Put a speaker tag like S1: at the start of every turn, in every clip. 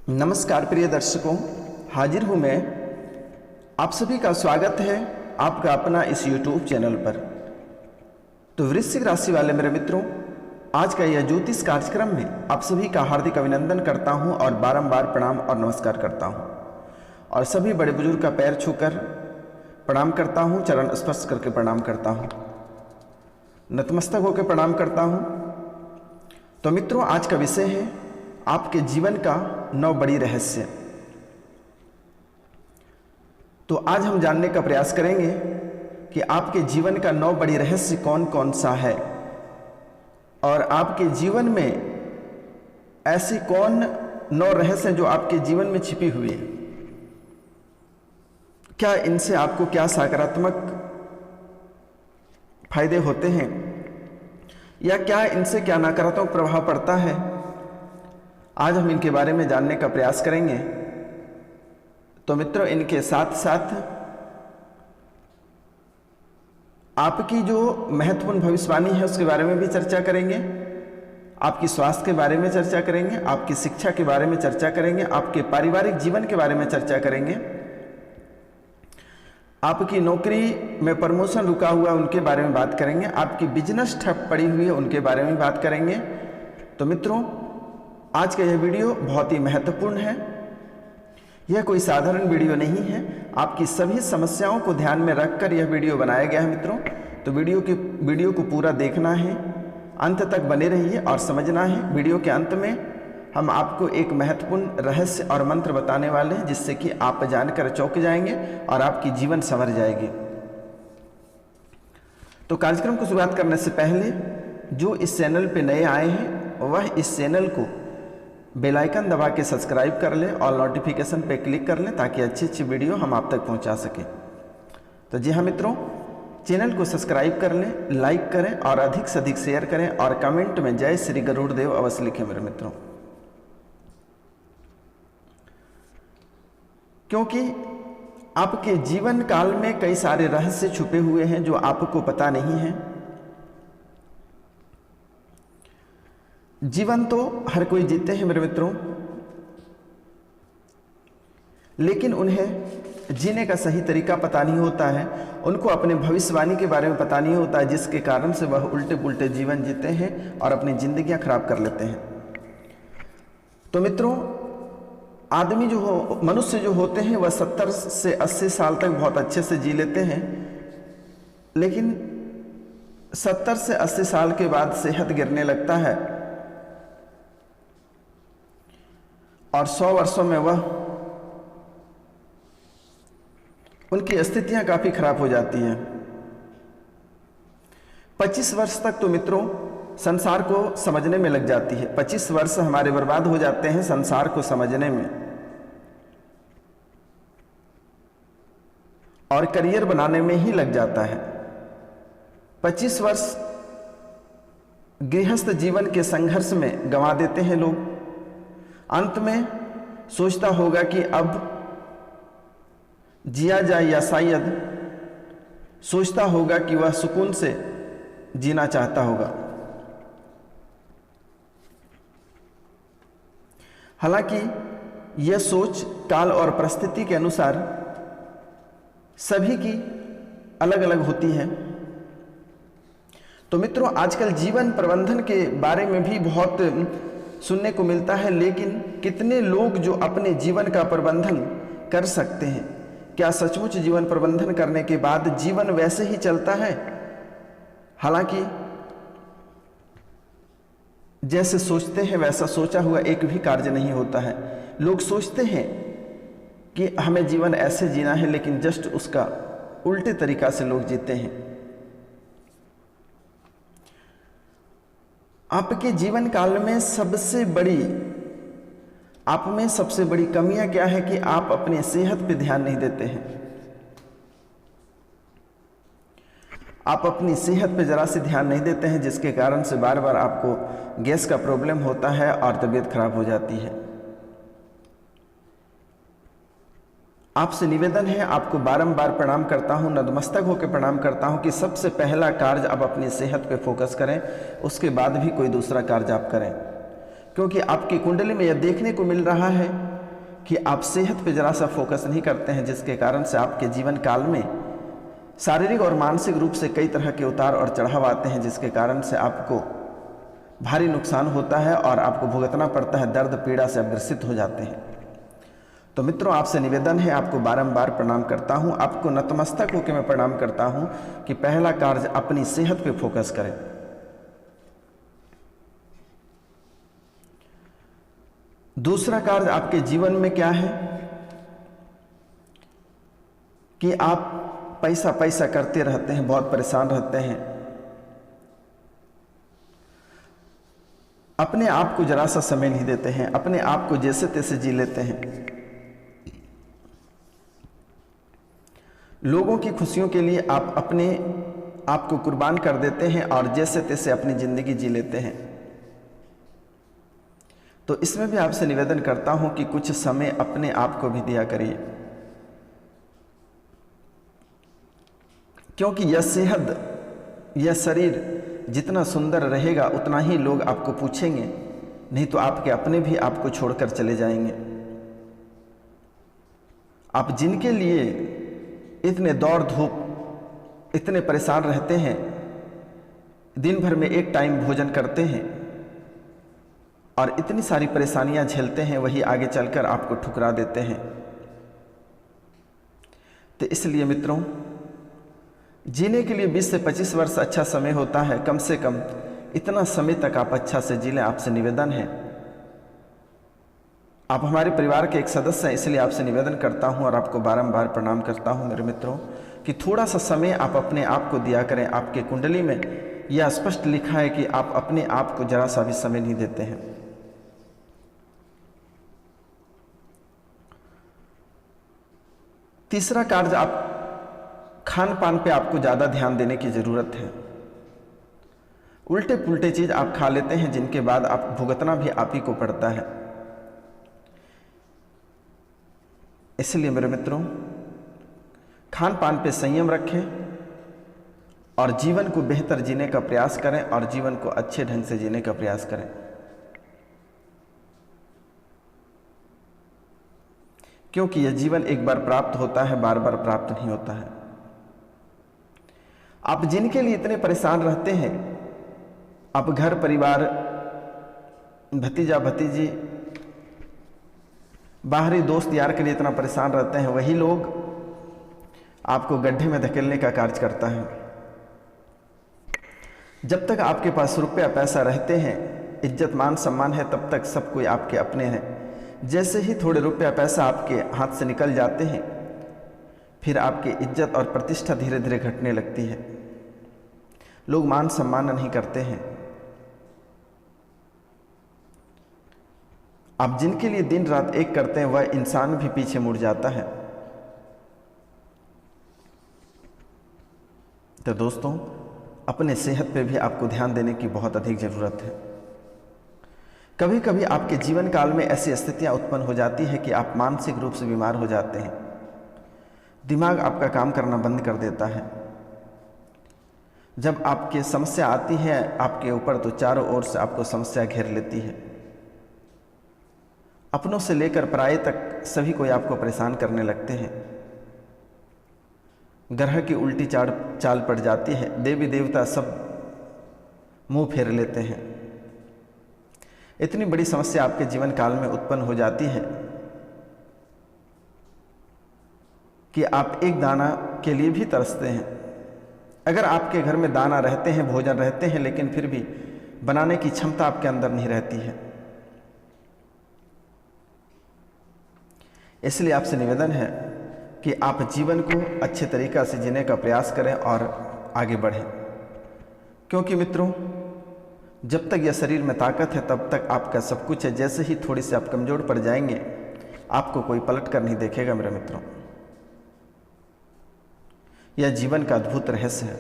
S1: नमस्कार प्रिय दर्शकों, हाजिर हूँ मैं। आप सभी का स्वागत है आपका अपना इस YouTube चैनल पर। तो वृश्चिक राशि वाले मेरे मित्रों, आज का यह ज्योतिष कार्यक्रम में आप सभी का हार्दिक अभिनंदन करता हूँ और बारंबार प्रणाम और नमस्कार करता हूँ और सभी बड़े बुजुर्ग का पैर छूकर प्रणाम करता हूँ, चरण स्पर्श करके प्रणाम करता हूँ, नतमस्तक होकर प्रणाम करता हूँ। तो मित्रों, आज का विषय है आपके जीवन का 9 बड़ी रहस्य। तो आज हम जानने का प्रयास करेंगे कि आपके जीवन का 9 बड़ी रहस्य कौन कौन सा है और आपके जीवन में ऐसी कौन 9 रहस्य जो आपके जीवन में छिपी हुई है। क्या इनसे आपको क्या सकारात्मक फायदे होते हैं या क्या इनसे क्या नकारात्मक प्रभाव पड़ता है, आज हम इनके बारे में जानने का प्रयास करेंगे। तो मित्रों, इनके साथ साथ आपकी जो महत्वपूर्ण भविष्यवाणी है उसके बारे में भी चर्चा करेंगे, आपकी स्वास्थ्य के बारे में चर्चा करेंगे, आपकी शिक्षा के बारे में चर्चा करेंगे, आपके पारिवारिक जीवन के बारे में चर्चा करेंगे, आपकी नौकरी में प्रमोशन रुका हुआ उनके बारे में बात करेंगे, आपकी बिजनेस ठप पड़ी हुई है उनके बारे में बात करेंगे। तो मित्रों, आज का यह वीडियो बहुत ही महत्वपूर्ण है। यह कोई साधारण वीडियो नहीं है, आपकी सभी समस्याओं को ध्यान में रखकर यह वीडियो बनाया गया है मित्रों। तो वीडियो को पूरा देखना है, अंत तक बने रहिए और समझना है। वीडियो के अंत में हम आपको एक महत्वपूर्ण रहस्य और मंत्र बताने वाले हैं जिससे कि आप जानकर चौंक जाएंगे और आपकी जीवन संवर जाएगी। तो कार्यक्रम को शुरुआत करने से पहले जो इस चैनल पे नए आए हैं वह इस चैनल को बेल आइकन दबा के सब्सक्राइब कर लें और नोटिफिकेशन पे क्लिक कर लें ताकि अच्छी अच्छी वीडियो हम आप तक पहुंचा सकें। तो जी हाँ मित्रों, चैनल को सब्सक्राइब कर लें, लाइक करें और अधिक से अधिक शेयर करें और कमेंट में जय श्री गरुड़ देव अवश्य लिखें मेरे मित्रों, क्योंकि आपके जीवन काल में कई सारे रहस्य छुपे हुए हैं जो आपको पता नहीं है। जीवन तो हर कोई जीते हैं मेरे मित्रों, लेकिन उन्हें जीने का सही तरीका पता नहीं होता है। उनको अपने भविष्यवाणी के बारे में पता नहीं होता है, जिसके कारण से वह उल्टे पुल्टे जीवन जीते हैं और अपनी जिंदगियां खराब कर लेते हैं। तो मित्रों, आदमी जो हो, मनुष्य जो होते हैं वह 70 से 80 साल तक बहुत अच्छे से जी लेते हैं, लेकिन 70 से 80 साल के बाद सेहत गिरने लगता है और 100 वर्षों में वह उनकी स्थितियां काफी खराब हो जाती हैं। 25 वर्ष तक तो मित्रों संसार को समझने में लग जाती है। 25 वर्ष हमारे बर्बाद हो जाते हैं संसार को समझने में और करियर बनाने में ही लग जाता है। 25 वर्ष गृहस्थ जीवन के संघर्ष में गंवा देते हैं लोग। अंत में सोचता होगा कि अब जिया जाए या शायद सोचता होगा कि वह सुकून से जीना चाहता होगा। हालांकि यह सोच काल और परिस्थिति के अनुसार सभी की अलग अलग होती है। तो मित्रों, आजकल जीवन प्रबंधन के बारे में भी बहुत सुनने को मिलता है, लेकिन कितने लोग जो अपने जीवन का प्रबंधन कर सकते हैं? क्या सचमुच जीवन प्रबंधन करने के बाद जीवन वैसे ही चलता है? हालांकि जैसे सोचते हैं वैसा सोचा हुआ एक भी कार्य नहीं होता है। लोग सोचते हैं कि हमें जीवन ऐसे जीना है, लेकिन जस्ट उसका उल्टे तरीका से लोग जीते हैं। आपके जीवन काल में आप में सबसे बड़ी कमियां क्या है कि आप अपनी सेहत पे ध्यान नहीं देते हैं। आप अपनी सेहत पे जरा से ध्यान नहीं देते हैं, जिसके कारण से बार बार आपको गैस का प्रॉब्लम होता है और तबीयत खराब हो जाती है। आपसे निवेदन है, आपको बारंबार प्रणाम करता हूं, नतमस्तक होकर प्रणाम करता हूं कि सबसे पहला कार्य आप अपनी सेहत पे फोकस करें, उसके बाद भी कोई दूसरा कार्य आप करें, क्योंकि आपकी कुंडली में यह देखने को मिल रहा है कि आप सेहत पे ज़रा सा फोकस नहीं करते हैं, जिसके कारण से आपके जीवन काल में शारीरिक और मानसिक रूप से कई तरह के उतार और चढ़ाव आते हैं, जिसके कारण से आपको भारी नुकसान होता है और आपको भुगतना पड़ता है, दर्द पीड़ा से आप ग्रसित हो जाते हैं। तो मित्रों, आपसे निवेदन है, आपको बारंबार प्रणाम करता हूं, आपको नतमस्तक होकर मैं प्रणाम करता हूं कि पहला कार्य अपनी सेहत पे फोकस करें। दूसरा कार्य आपके जीवन में क्या है कि आप पैसा पैसा करते रहते हैं, बहुत परेशान रहते हैं, अपने आप को जरा सा समय नहीं देते हैं, अपने आप को जैसे तैसे जी लेते हैं, लोगों की खुशियों के लिए आप अपने आप को कुर्बान कर देते हैं और जैसे तैसे अपनी जिंदगी जी लेते हैं। तो इसमें भी आपसे निवेदन करता हूं कि कुछ समय अपने आप को भी दिया करिए, क्योंकि यह सेहत, यह शरीर जितना सुंदर रहेगा उतना ही लोग आपको पूछेंगे, नहीं तो आपके अपने भी आपको छोड़कर चले जाएंगे। आप जिनके लिए इतने दौड़ धूप, इतने परेशान रहते हैं, दिन भर में एक टाइम भोजन करते हैं और इतनी सारी परेशानियां झेलते हैं, वही आगे चलकर आपको ठुकरा देते हैं। तो इसलिए मित्रों, जीने के लिए 20 से 25 वर्ष अच्छा समय होता है, कम से कम इतना समय तक आप अच्छा से जी लें। आपसे निवेदन है, आप हमारे परिवार के एक सदस्य हैं, इसलिए आपसे निवेदन करता हूं और आपको बारंबार प्रणाम करता हूं मेरे मित्रों कि थोड़ा सा समय आप अपने आप को दिया करें। आपके कुंडली में यह स्पष्ट लिखा है कि आप अपने आप को जरा सा भी समय नहीं देते हैं। तीसरा कार्य, आप खान पान पे आपको ज़्यादा ध्यान देने की ज़रूरत है। उल्टे पुल्टे चीज़ आप खा लेते हैं, जिनके बाद आप भुगतना भी आप ही को पड़ता है। इसलिए मेरे मित्रों, खान पान पे संयम रखें और जीवन को बेहतर जीने का प्रयास करें और जीवन को अच्छे ढंग से जीने का प्रयास करें, क्योंकि यह जीवन एक बार प्राप्त होता है, बार बार प्राप्त नहीं होता है। आप जिनके लिए इतने परेशान रहते हैं, आप घर परिवार, भतीजा भतीजी, बाहरी दोस्त यार के लिए इतना परेशान रहते हैं, वही लोग आपको गड्ढे में धकेलने का कार्य करता है। जब तक आपके पास रुपया पैसा रहते हैं, इज्जत मान सम्मान है, तब तक सब कोई आपके अपने हैं। जैसे ही थोड़े रुपया पैसा आपके हाथ से निकल जाते हैं, फिर आपकी इज्जत और प्रतिष्ठा धीरे धीरे घटने लगती है। लोग मान सम्मान नहीं करते हैं। आप जिनके लिए दिन रात एक करते हैं, वह इंसान भी पीछे मुड़ जाता है। तो दोस्तों, अपने सेहत पे भी आपको ध्यान देने की बहुत अधिक ज़रूरत है। कभी कभी आपके जीवन काल में ऐसी स्थितियां उत्पन्न हो जाती है कि आप मानसिक रूप से बीमार हो जाते हैं, दिमाग आपका काम करना बंद कर देता है। जब आपकी समस्या आती है आपके ऊपर, तो चारों ओर से आपको समस्या घेर लेती है। अपनों से लेकर पराये तक सभी कोई आपको परेशान करने लगते हैं। ग्रह की उल्टी चाल पड़ जाती है, देवी देवता सब मुंह फेर लेते हैं। इतनी बड़ी समस्या आपके जीवन काल में उत्पन्न हो जाती है कि आप एक दाना के लिए भी तरसते हैं। अगर आपके घर में दाना रहते हैं, भोजन रहते हैं, लेकिन फिर भी बनाने की क्षमता आपके अंदर नहीं रहती है। इसलिए आपसे निवेदन है कि आप जीवन को अच्छे तरीक़ा से जीने का प्रयास करें और आगे बढ़ें, क्योंकि मित्रों, जब तक यह शरीर में ताकत है तब तक आपका सब कुछ है। जैसे ही थोड़ी सी आप कमज़ोर पड़ जाएंगे, आपको कोई पलट कर नहीं देखेगा मेरे मित्रों। यह जीवन का अद्भुत रहस्य है।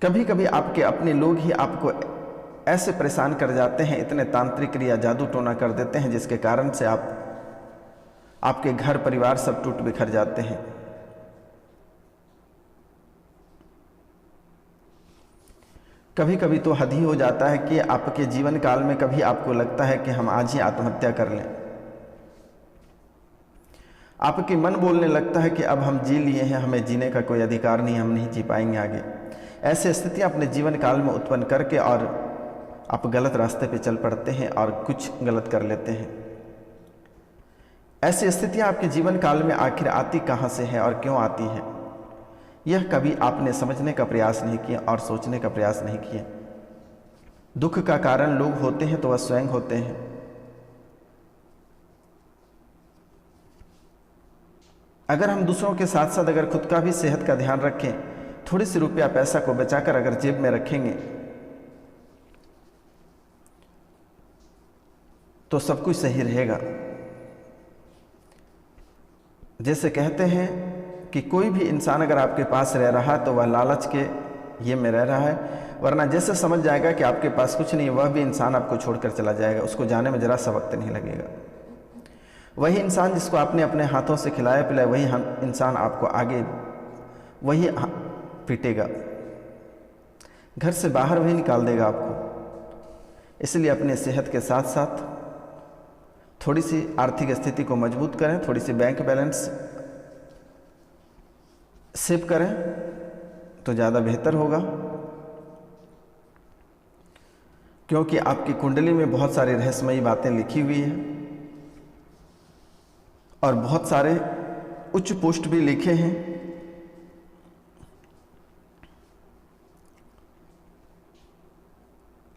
S1: कभी कभी आपके अपने लोग ही आपको ऐसे परेशान कर जाते हैं, इतने तांत्रिक या जादू टोना कर देते हैं, जिसके कारण से आपके घर परिवार सब टूट बिखर जाते हैं। कभी कभी तो हद ही हो जाता है कि आपके जीवन काल में कभी आपको लगता है कि हम आज ही आत्महत्या कर लें। आपके मन बोलने लगता है कि अब हम जी लिए हैं, हमें जीने का कोई अधिकार नहीं, हम नहीं जी पाएंगे आगे। ऐसी स्थितियां अपने जीवन काल में उत्पन्न करके और आप गलत रास्ते पे चल पड़ते हैं और कुछ गलत कर लेते हैं। ऐसी स्थितियां आपके जीवन काल में आखिर आती कहाँ से है और क्यों आती है, यह कभी आपने समझने का प्रयास नहीं किया और सोचने का प्रयास नहीं किया। दुख का कारण लोग होते हैं तो वह स्वयं होते हैं। अगर हम दूसरों के साथ साथ अगर खुद का भी सेहत का ध्यान रखें, थोड़ी सी रुपया पैसा को बचाकर अगर जेब में रखेंगे तो सब कुछ सही रहेगा। जैसे कहते हैं कि कोई भी इंसान अगर आपके पास रह रहा है तो वह लालच के ये में रह रहा है, वरना जैसे समझ जाएगा कि आपके पास कुछ नहीं, वह भी इंसान आपको छोड़कर चला जाएगा, उसको जाने में जरा सा वक्त नहीं लगेगा। वही इंसान जिसको आपने अपने हाथों से खिलाया पिलाया, वही इंसान आपको आगे वही पीटेगा, घर से बाहर वही निकाल देगा आपको। इसलिए अपने सेहत के साथ साथ थोड़ी सी आर्थिक स्थिति को मजबूत करें, थोड़ी सी बैंक बैलेंस सेव करें तो ज़्यादा बेहतर होगा, क्योंकि आपकी कुंडली में बहुत सारी रहस्यमयी बातें लिखी हुई हैं और बहुत सारे उच्च पोस्ट भी लिखे हैं।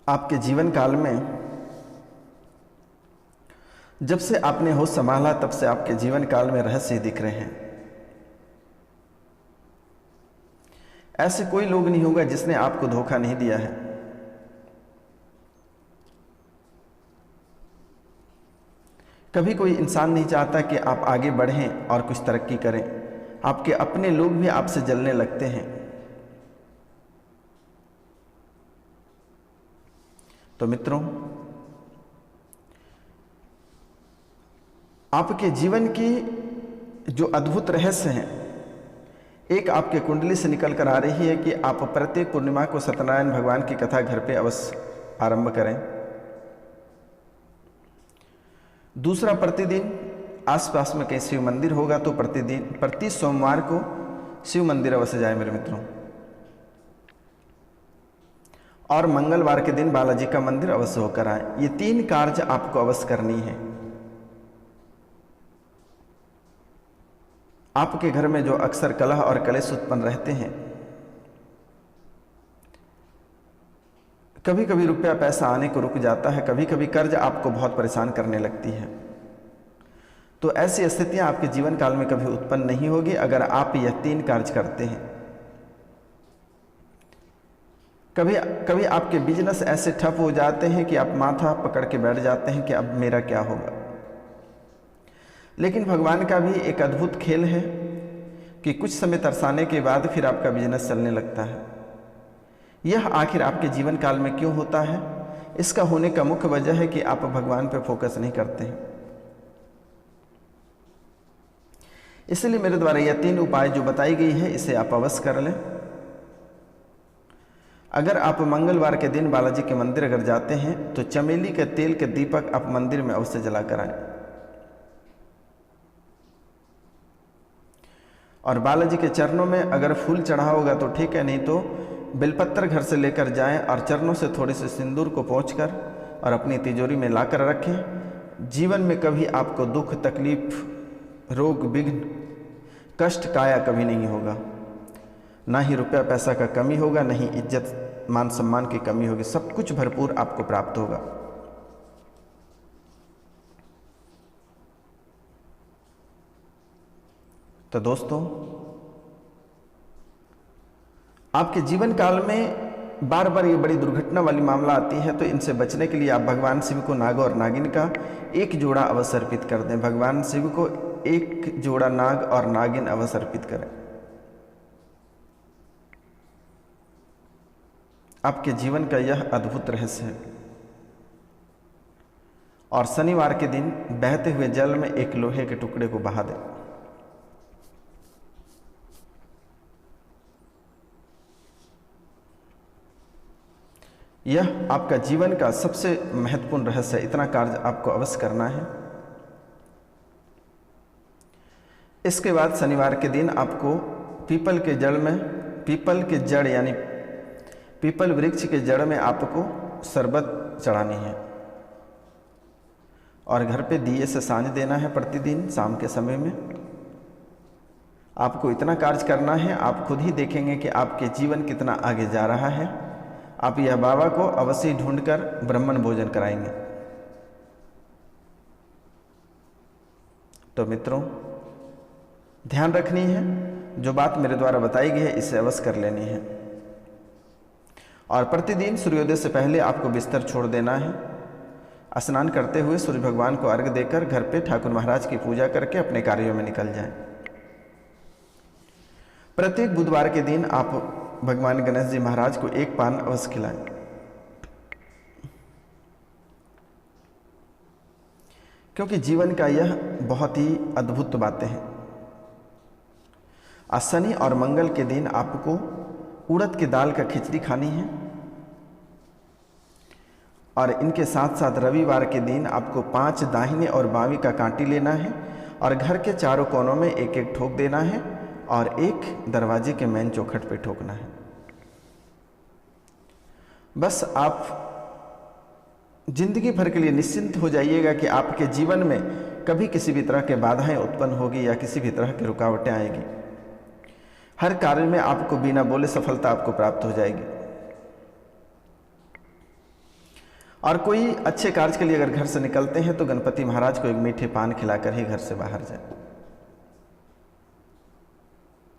S1: आपके जीवन काल में जब से आपने होश संभाला तब से आपके जीवन काल में रहस्य दिख रहे हैं। ऐसे कोई लोग नहीं होगा जिसने आपको धोखा नहीं दिया है। कभी कोई इंसान नहीं चाहता कि आप आगे बढ़ें और कुछ तरक्की करें। आपके अपने लोग भी आपसे जलने लगते हैं। तो मित्रों, आपके जीवन की जो अद्भुत रहस्य हैं, एक आपके कुंडली से निकल कर आ रही है कि आप प्रत्येक पूर्णिमा को सत्यनारायण भगवान की कथा घर पे अवश्य आरंभ करें। दूसरा, प्रतिदिन आसपास में कहीं शिव मंदिर होगा तो प्रति सोमवार को शिव मंदिर अवश्य जाए मेरे मित्रों। और मंगलवार के दिन बालाजी का मंदिर अवश्य होकर आए। ये 3 कार्य आपको अवश्य करनी है। आपके घर में जो अक्सर कलह और कलेश उत्पन्न रहते हैं, कभी कभी रुपया पैसा आने को रुक जाता है, कभी कभी कर्ज आपको बहुत परेशान करने लगती है, तो ऐसी स्थितियां आपके जीवन काल में कभी उत्पन्न नहीं होगी अगर आप यह 3 कार्य करते हैं। कभी कभी आपके बिजनेस ऐसे ठप हो जाते हैं कि आप माथा पकड़ के बैठ जाते हैं कि अब मेरा क्या होगा। लेकिन भगवान का भी एक अद्भुत खेल है कि कुछ समय तरसाने के बाद फिर आपका बिजनेस चलने लगता है। यह आखिर आपके जीवन काल में क्यों होता है? इसका होने का मुख्य वजह है कि आप भगवान पर फोकस नहीं करते हैं। इसलिए मेरे द्वारा यह 3 उपाय जो बताई गई है, इसे आप अवश्य कर लें। अगर आप मंगलवार के दिन बालाजी के मंदिर अगर जाते हैं तो चमेली के तेल के दीपक आप मंदिर में अवश्य जला कर आएं। और बालाजी के चरणों में अगर फूल चढ़ा होगा तो ठीक है, नहीं तो बेलपत्र घर से लेकर जाएं और चरणों से थोड़े से सिंदूर को पोंछकर और अपनी तिजोरी में लाकर रखें। जीवन में कभी आपको दुख, तकलीफ, रोग, विघ्न, कष्ट, काया कभी नहीं होगा। ना ही रुपया पैसा का कमी होगा, ना ही इज्जत मान सम्मान की कमी होगी। सब कुछ भरपूर आपको प्राप्त होगा। तो दोस्तों, आपके जीवन काल में बार बार ये बड़ी दुर्घटना वाली मामला आती है, तो इनसे बचने के लिए आप भगवान शिव को नाग और नागिन का एक जोड़ा अवश्य अर्पित कर दें। भगवान शिव को एक जोड़ा नाग और नागिन अवश्य अर्पित करें। आपके जीवन का यह अद्भुत रहस्य है। और शनिवार के दिन बहते हुए जल में एक लोहे के टुकड़े को बहा दें। यह आपका जीवन का सबसे महत्वपूर्ण रहस्य है। इतना कार्य आपको अवश्य करना है। इसके बाद शनिवार के दिन आपको पीपल के जड़ यानी पीपल वृक्ष के जड़ में आपको शरबत चढ़ानी है और घर पे दिए से सांझ देना है प्रतिदिन शाम के समय में। आपको इतना कार्य करना है, आप खुद ही देखेंगे कि आपके जीवन कितना आगे जा रहा है। आप यह बाबा को अवश्य ढूंढकर ब्राह्मण भोजन कराएंगे। तो मित्रों, ध्यान रखनी है, जो बात मेरे द्वारा बताई गई है इसे अवश्य कर लेनी है। और प्रतिदिन सूर्योदय से पहले आपको बिस्तर छोड़ देना है। स्नान करते हुए सूर्य भगवान को अर्घ्य देकर घर पे ठाकुर महाराज की पूजा करके अपने कार्यों में निकल जाएं। प्रत्येक बुधवार के दिन आप भगवान गणेश जी महाराज को एक पान अवश्य खिलाएं। क्योंकि जीवन का यह बहुत ही अद्भुत बातें हैं। आज शनि और मंगल के दिन आपको उड़द की दाल का खिचड़ी खानी है और इनके साथ साथ रविवार के दिन आपको 5 दाहिने और बावीं का कांटी लेना है और घर के चारों कोनों में एक एक ठोक देना है और एक दरवाजे के मेन चौखट पे ठोकना है। बस आप जिंदगी भर के लिए निश्चिंत हो जाइएगा कि आपके जीवन में कभी किसी भी तरह के बाधाएं उत्पन्न होगी या किसी भी तरह की रुकावटें आएगी। हर कार्य में आपको बिना बोले सफलता आपको प्राप्त हो जाएगी। और कोई अच्छे कार्य के लिए अगर घर से निकलते हैं तो गणपति महाराज को एक मीठे पान खिलाकर ही घर से बाहर जाए।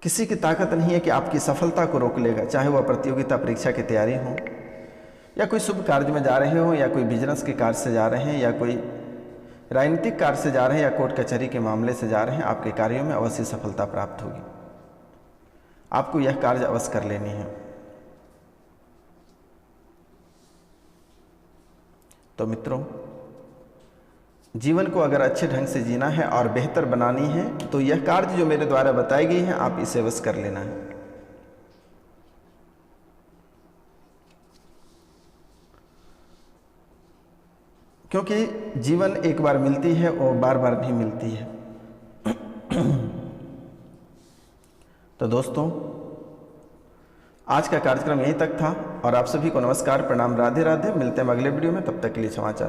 S1: किसी की ताकत नहीं है कि आपकी सफलता को रोक लेगा, चाहे वह प्रतियोगिता परीक्षा की तैयारी हो या कोई शुभ कार्य में जा रहे हो या कोई बिजनेस के कार्य से जा रहे हैं या कोई राजनीतिक कार्य से जा रहे हैं या कोर्ट कचहरी के मामले से जा रहे हैं। आपके कार्यों में अवश्य सफलता प्राप्त होगी। आपको यह कार्य अवश्य कर लेनी है। तो मित्रों, जीवन को अगर अच्छे ढंग से जीना है और बेहतर बनानी है तो यह कार्य जो मेरे द्वारा बताई गई है आप इसे अवश्य कर लेना है। क्योंकि जीवन एक बार मिलती है और बार बार नहीं मिलती है। तो दोस्तों, आज का कार्यक्रम यहीं तक था और आप सभी को नमस्कार, प्रणाम, राधे राधे। मिलते हैं अगले वीडियो में, तब तक के लिए क्षमा चाहते हैं।